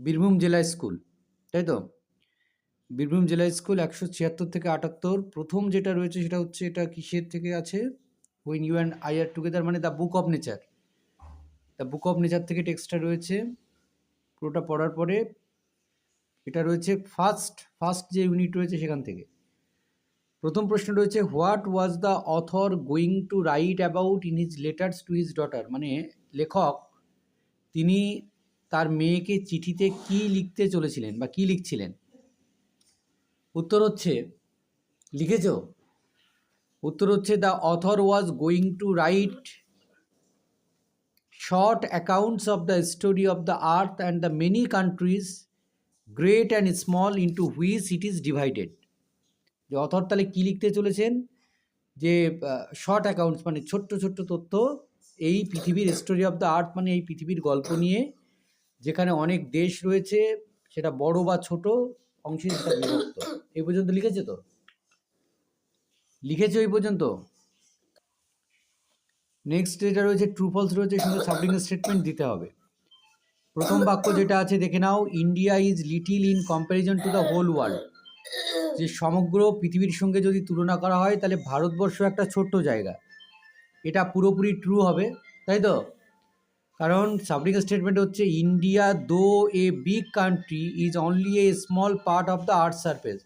বীরভূম জেলা স্কুল, তাই তো? বীরভূম জেলা স্কুল ১৭৬ থেকে ৭৮। প্রথম যেটা রয়েছে সেটা হচ্ছে, এটা কিসের থেকে আছে? When you and I are together, মানে the book of nature. The book of nature থেকে টেক্সটটা রয়েছে। পুরোটা পড়ার পরে এটা রয়েছে ফার্স্ট যে ইউনিট রয়েছে সেখান থেকে। প্রথম প্রশ্ন রয়েছে, what was the author going to right about in his letters to his daughter, মানে লেখক তিনি তার মেয়েকে চিঠিতে কি লিখতে চলেছিলেন বা কি লিখছিলেন? উত্তর হচ্ছে, লিখেছ? উত্তর হচ্ছে, the author was going to right short accounts of the story of the earth and the many countries, great and small, into which it is divided. যে অথর তাহলে কী লিখতে চলেছেন? যে শর্ট অ্যাকাউন্টস মানে ছোট্ট ছোট্ট তথ্য, এই পৃথিবীর স্টোরি অফ দ্য আর্থ মানে এই পৃথিবীর গল্প নিয়ে, যেখানে অনেক দেশ রয়েছে, সেটা বড় বা ছোট অংশে সেটা বিভক্ত। এই পর্যন্ত লিখেছে তো? লিখেছে এই পর্যন্ত? নেক্সট যেটা রয়েছে, ট্রু ফলস রয়েছে, সঙ্গে সাবলিং স্টেটমেন্ট দিতে হবে। প্রথম বাক্য যেটা আছে দেখে নাও, India is little in comparison to the whole world. যে সমগ্র পৃথিবীর সঙ্গে যদি তুলনা করা হয় তাহলে ভারতবর্ষ একটা ছোট্ট জায়গা। এটা পুরোপুরি ট্রু হবে, তাই তো? কারণ সাবলিং স্টেটমেন্ট হচ্ছে, ইন্ডিয়া দো a big country is only a small part of the earth surface.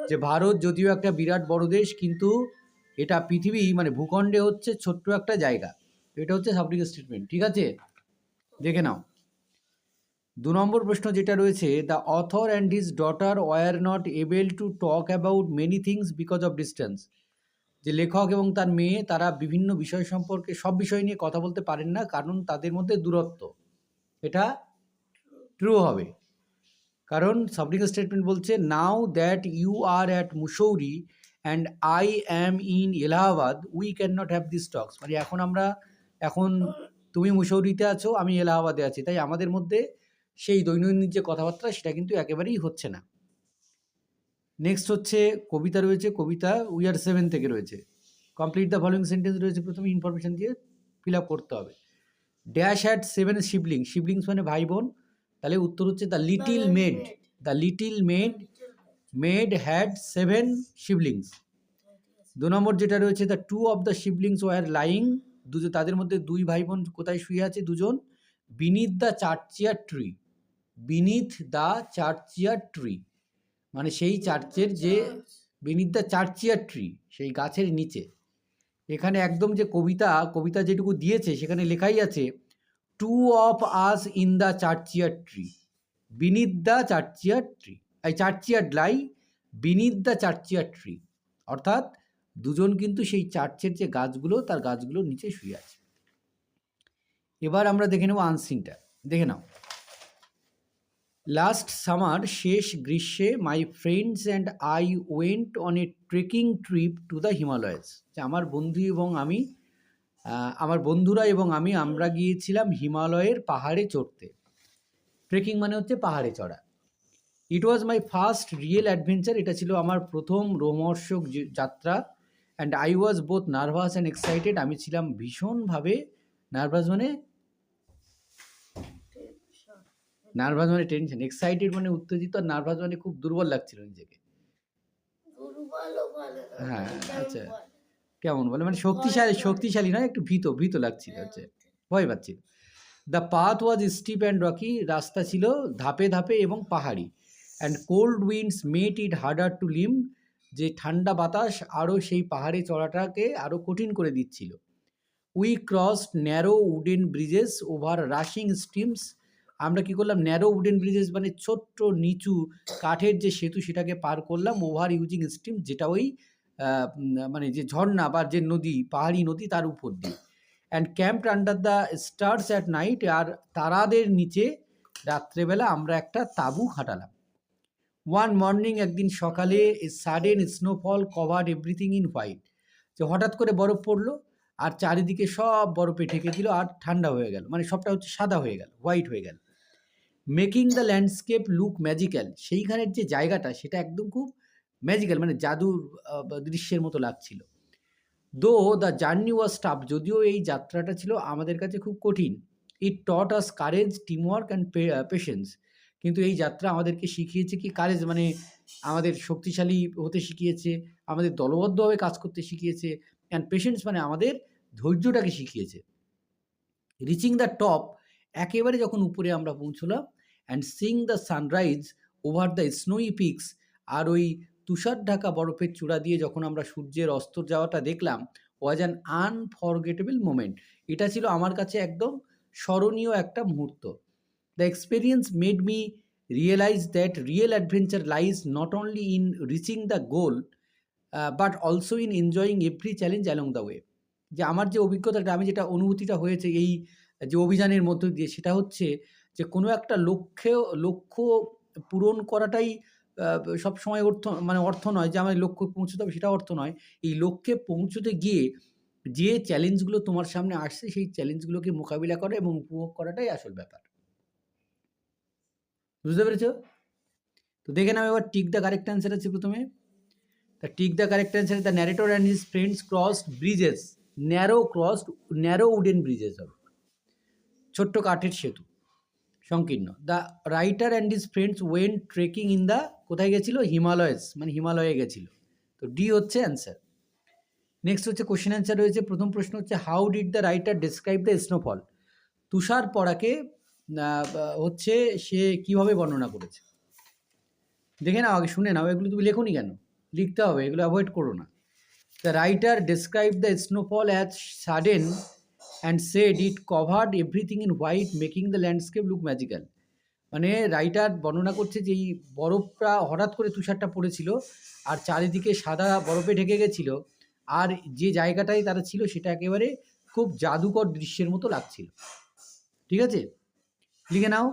যে ভারত যদিও একটা বিরাট বড় দেশ, কিন্তু এটা পৃথিবী মানে ভূখণ্ডে হচ্ছে ছোট্ট একটা জায়গা। এটা হচ্ছে সাবলিং স্টেটমেন্ট, ঠিক আছে? দেখে নাও। ২ নম্বর প্রশ্ন যেটা রয়েছে, the author and his daughter were not able to talk about many things because of distance. যে লেখক এবং তার মেয়ে তারা বিভিন্ন বিষয় সম্পর্কে, সব বিষয় নিয়ে কথা বলতে পারেন না, কারণ তাদের মধ্যে দূরত্ব। এটা ট্রু হবে, কারণ সাবলিং স্টেটমেন্ট বলছে, now that you are at Mussoorie and I am in Allahabad we can not have this talks. মানে এখন তুমি মুসৌরিতে আছো, আমি এলাহাবাদে আছি, তাই আমাদের মধ্যে সেই দৈনন্দিন যে কথাবার্তা সেটা কিন্তু একেবারেই হচ্ছে না। নেক্সট হচ্ছে কবিতা রয়েছে, কবিতা উই আর 7 থেকে রয়েছে। কমপ্লিট দ্য ফলোইং সেন্টেন্স রয়েছে, প্রথমে ইনফরমেশন দিয়ে ফিল আপ করতে হবে। ড্যাশ হ্যাড 7 সিবলিংস, সিবলিংস মানে ভাই বোন, তাহলে উত্তর হচ্ছে the little maid. The little maid had 7 siblings. ২ নম্বর যেটা রয়েছে, the 2 of the siblings were lying, তাদের মধ্যে 2 ভাই বোন কোথায় শুয়ে আছে? দুজন beneath the churchyard tree. Beneath the churchyard tree মানে সেই চার্চের যে বিনিথ দ্য চার্চিয়ার ট্রি, সেই গাছের নিচে। এখানে একদম যে কবিতা যেটুকু দিয়েছে সেখানে লেখাই আছে, 2 of us in the churchyard tree, beneath the churchyard tree. এই churchyard lie beneath the churchyard tree, অর্থাৎ দুজন কিন্তু সেই চার্চের যে গাছগুলো, তার গাছগুলোর নিচে শুয়ে আছে। এবার আমরা দেখে নেব আনসিনটা, দেখে নাও। লাস্ট সামার, শেষ গ্রীষ্মে, my friends and I went on a trekking trip to the Himalayas. যে আমার বন্ধুরা এবং আমি আমরা গিয়েছিলাম হিমালয়ের পাহাড়ে চড়তে। ট্রেকিং মানে হচ্ছে পাহাড়ে চড়া। ইট ওয়াজ মাই ফার্স্ট রিয়েল অ্যাডভেঞ্চার, এটা ছিল আমার প্রথম রোমহর্ষক যাত্রা। And I was both nervous and excited, আমি ছিলাম ভীষণভাবে নার্ভাস মানে টেনশন, এক্সাইটেড মানে উত্তেজিত, আর নার্ভাস মানে খুব দুর্বল লাগছিল নিজেকে। হ্যাঁ, আচ্ছা, কেমন বলে, মানে শক্তিশালী নয়, একটু ভীত লাগছিল, হচ্ছে ভয় পাচ্ছিল। The path was steep and rocky, রাস্তা ছিল ধাপে ধাপে এবং পাহাড়ি। And cold winds made it harder to climb, যে ঠান্ডা বাতাস আরও সেই পাহাড়ে চড়াটাকে আরও কঠিন করে দিচ্ছিল। We crossed narrow wooden Bridges over rushing streams, আমরা কি করলাম? ন্যারো উডেন ব্রিজেস মানে ছোট্ট নিচু কাঠের যে সেতু, সেটাকে পার করলাম। ওভার ইউজিং স্ট্রিম, যেটা ওই মানে যে ঝর্ণা বা যে নদী, পাহাড়ি নদী, তার উপর দিয়ে। And camped under the stars at night, আর তারাদের নিচে রাত্রেবেলা আমরা একটা তাঁবু খাটালাম। ওয়ান মর্নিং, একদিন সকালে, a sudden snowfall covered everything in white, যে হঠাৎ করে বরফ পড়লো আর চারিদিকে সব বরফে ঢেকে দিল, আর ঠান্ডা হয়ে গেল, মানে সবটা হচ্ছে সাদা হয়ে গেল, হোয়াইট হয়ে গেল। Making the landscape look magical, সেইখানের যে জায়গাটা সেটা একদম খুব ম্যাজিক্যাল, মানে জাদুর দৃশ্যের মতো লাগছিল। দো দ্য জার্নি ওয়াজ টাফ, যদিও এই যাত্রাটা ছিল আমাদের কাছে খুব কঠিন। ইট টট আস কারেজ, টিমওয়ার্ক অ্যান্ড পেশেন্স, কিন্তু এই যাত্রা আমাদেরকে শিখিয়েছে কি কারেজ, মানে আমাদের শক্তিশালী হতে শিখিয়েছে, আমাদের দলবদ্ধভাবে কাজ করতে শিখিয়েছে, অ্যান্ড পেশেন্স মানে আমাদের ধৈর্যটাকে শিখিয়েছে। রিচিং দ্য টপ, একেবারে যখন উপরে আমরা পৌঁছলাম, and seeing the sunrise over the snowy peaks, আর ওই তুষার ঢাকা বরফের চূড়া দিয়ে যখন আমরা সূর্যের অস্ত যাওয়াটা দেখলাম, ওয়াজ অ্যান আনফরগেটেবল মোমেন্ট। এটা ছিল আমার কাছে একদম স্মরণীয় একটা মুহূর্ত। The experience made me realise that real adventure lies not only in reaching the goal but also in enjoying every challenge along the way. যে আমার যে অভিজ্ঞতাটা, আমি যেটা অনুভূতিটা হয়েছে এই যে অভিযানের মধ্য দিয়ে, সেটা হচ্ছে যে কোনো একটা লক্ষ্য পূরণ করাটাই সবসময় অর্থ নয় যে আমার লক্ষ্যে পৌঁছতে হবে, সেটা অর্থ নয়। এই লক্ষ্যে পৌঁছতে গিয়ে যে চ্যালেঞ্জগুলো তোমার সামনে আসছে, সেই চ্যালেঞ্জগুলোকে মোকাবিলা করা এবং উপভোগ করাটাই আসল ব্যাপার। বুঝতে পেরেছ? তো দেখে নাও এবার টিক দ্য কারেক্ট অ্যান্সার আছে প্রথমে। তা tick the correct answer, the narrator and his friends crossed bridges, narrow wooden bridges হবে, ছোট্ট কাঠের সেতু, সংকীর্ণ। The writer and his friends went trekking in the, কোথায় গেছিল? হিমালয়স, মানে হিমালয়ে গেছিল। তো ডি হচ্ছে অ্যান্সার। নেক্সট হচ্ছে কোশ্চেন অ্যান্সার রয়েছে। প্রথম প্রশ্ন হচ্ছে how did the writer describe the snowfall? তুষার পড়াকে হচ্ছে সে কিভাবে বর্ণনা করেছে? দেখে নাও, আগে শুনে নাও, এগুলো তুমি লেখোনি কেন? লিখতে হবে, এগুলো অ্যাভয়েড করো না। The writer describe the snowfall as sudden and said it covered everything in white making the landscape look magical. মানে রাইটার বর্ণনা করছে যে এই বরফটা হঠাৎ করে তুষারটা পড়েছিল আর চারিদিকে সাদা বরফে ঢেকে গেছিল, আর যে জায়গাটায় তারা ছিল সেটা একেবারে খুব জাদুকর দৃশ্যের মতো লাগছিল। ঠিক আছে, লিখে নাও।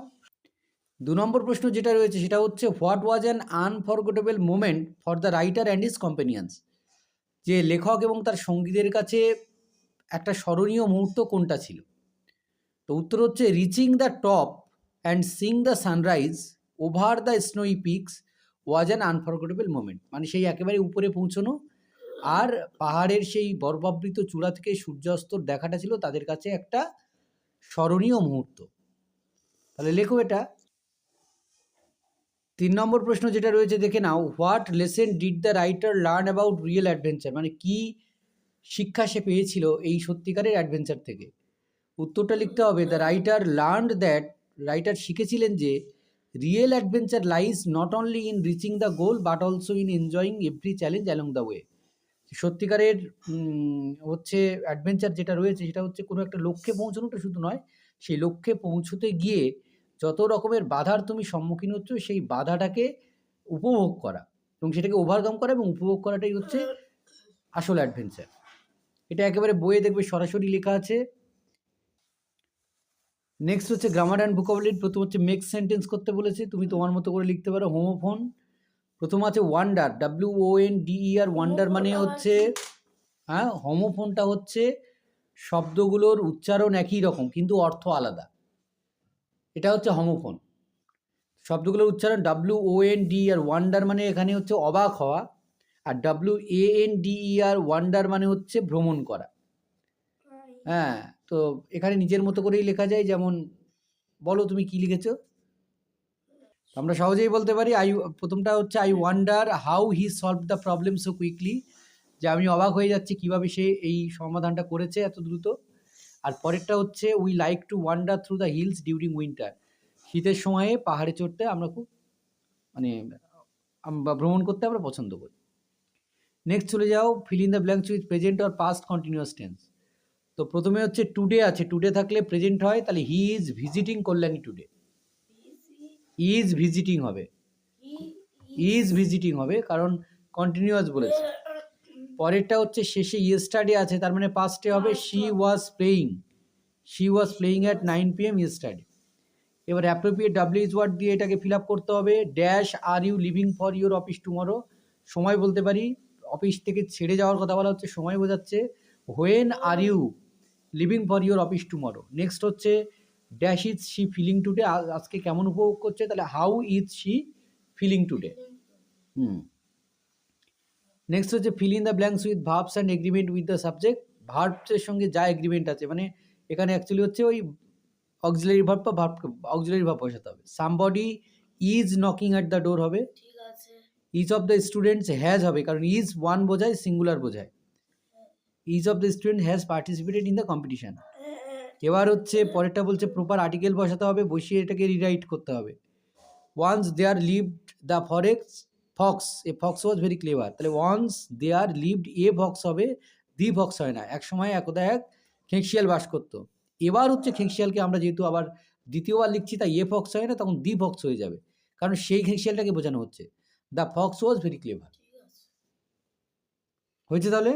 2 নম্বর প্রশ্ন যেটা রয়েছে সেটা হচ্ছে what was an unforgettable moment for the writer and his companions? যে লেখক এবং তার সঙ্গীদের কাছে একটা স্মরণীয় মুহূর্ত কোনটা ছিল? তো উত্তর হচ্ছে reaching the top and seeing the sunrise over the snowy peaks was an unforgettable moment. মানে সেই একেবারে উপরে পৌঁছানো আর পাহাড়ের সেই বরফাবৃত চূড়া থেকে সূর্যাস্ত দেখাটা ছিল তাদের কাছে একটা স্মরণীয় মুহূর্ত। তাহলে লেখো এটা। 3 নম্বর প্রশ্ন যেটা রয়েছে দেখে নাও, what lesson did the writer learn about real adventure? মানে কি শিক্ষা সে পেয়েছিল এই সত্যিকারের অ্যাডভেঞ্চার থেকে? উত্তরটা লিখতে হবে the writer learned that, writer শিখেছিলেন যে real adventure lies not only in reaching the goal but also in enjoying every challenge along the way. সত্যিকারের হচ্ছে অ্যাডভেঞ্চার যেটা রয়েছে সেটা হচ্ছে কোনো একটা লক্ষ্যে পৌঁছানোটা শুধু নয়, সেই লক্ষ্যে পৌঁছতে গিয়ে যত রকমের বাধার তুমি সম্মুখীন হচ্ছ সেই বাধাটাকে উপভোগ করা এবং সেটাকে ওভারকাম করা এবং উপভোগ করাটাই হচ্ছে আসল অ্যাডভেঞ্চার। এটা একেবারে বইয়ে দেখবে সরাসরি লেখা আছে। নেক্সট হচ্ছে গ্রামার অ্যান্ড ভোকাবুলারি। প্রথম হচ্ছে মেক সেন্টেন্স করতে বলেছে, তুমি তোমার মতো করে লিখতে পারো। হোমোফোন প্রথম আছে ওয়ান্ডার, WONDER, ওয়ান্ডার মানে হচ্ছে, হ্যাঁ, হোমোফোনটা হচ্ছে শব্দগুলোর উচ্চারণ একই রকম কিন্তু অর্থ আলাদা, এটা হচ্ছে হোমোফোন। শব্দগুলোর উচ্চারণ WONDER, ওয়ান্ডার মানে এখানে হচ্ছে অবাক হওয়া, আর WANDER, ওয়ান্ডার মানে হচ্ছে ভ্রমণ করা। হ্যাঁ, তো এখানে নিজের মতো করেই লেখা যায়। যেমন বলো তুমি কি লিখেছো? আমরা সহজেই বলতে পারি প্রথমটা হচ্ছে I wonder how he solve the problem so quickly, যে আমি অবাক হয়ে যাচ্ছি কিভাবে সে এই সমাধানটা করেছে এত দ্রুত। আর পরেরটা হচ্ছে we like to wonder through the hills during winter, শীতের সময়ে পাহাড়ে চড়তে আমরা খুব ভ্রমণ করতে আমরা পছন্দ করি। নেক্সট চলে যাও, feel in the blanks with present or past continuous tense. তো প্রথমে হচ্ছে টুডে আছে, টুডে থাকলে প্রেজেন্ট হয়, তাহলে he is visiting Kalyani today, is visiting হবে, ইজ ভিজিটিং হবে কারণ কন্টিনিউয়াস বলেছে। পরেরটা হচ্ছে শেষে ইয়েস্টারডে আছে, তার মানে পাস্টে হবে she was playing at 9 PM yesterday. এবার অ্যাপ্রোপ্রিয়েট WH ওয়ার্ড দিয়ে এটাকে ফিল আপ করতে হবে। Dash are you leaving for your office tomorrow, সময় বলতে পারি, অফিস থেকে ছেড়ে যাওয়ার কথা বলা হচ্ছে, সময় বোঝাচ্ছে। When are you leaving for your office tomorrow. Next হচ্ছে dash is she feeling today, আজকে কেমন উপভোগ করছে, তাহলে how is she feeling today. Next হচ্ছে fill in the blanks with verbs and agreement with the subject, ভার্বসের সঙ্গে যা এগ্রিমেন্ট আছে, মানে এখানে অ্যাকচুয়ালি হচ্ছে ওই অক্সিলারি ভার্ব বা অক্সিলারি ভার্ব বসাতে হবে। Somebody is knocking at the door হবে, ঠিক আছে। Each of the students has হবে, কারণ ইজ ওয়ান বোঝায়, সিঙ্গুলার বোঝায়। Each of the student has participated in the competition. এবার হচ্ছে পরেরটা বলছে প্রপার আর্টিকেল বসাতে হবে, বসিয়ে এটাকে রিরাইট করতে হবে। Once there lived the fox, a fox was very clever, তাহলে once there lived a fox হবে, দি ফক্স হয় না, এক সময় একদা এক খেঁকশিয়াল বাস করতো। এবার হচ্ছে খেঁকশিয়ালকে আমরা যেহেতু আবার দ্বিতীয়বার লিখছি, তাই এ ফক্স হয় না, তখন দি ফক্স হয়ে যাবে, কারণ সেই খেঁকশিয়ালটাকে বোঝানো হচ্ছে। The Fox was very clever. ঠিক আছে। হয়েছে তাহলে?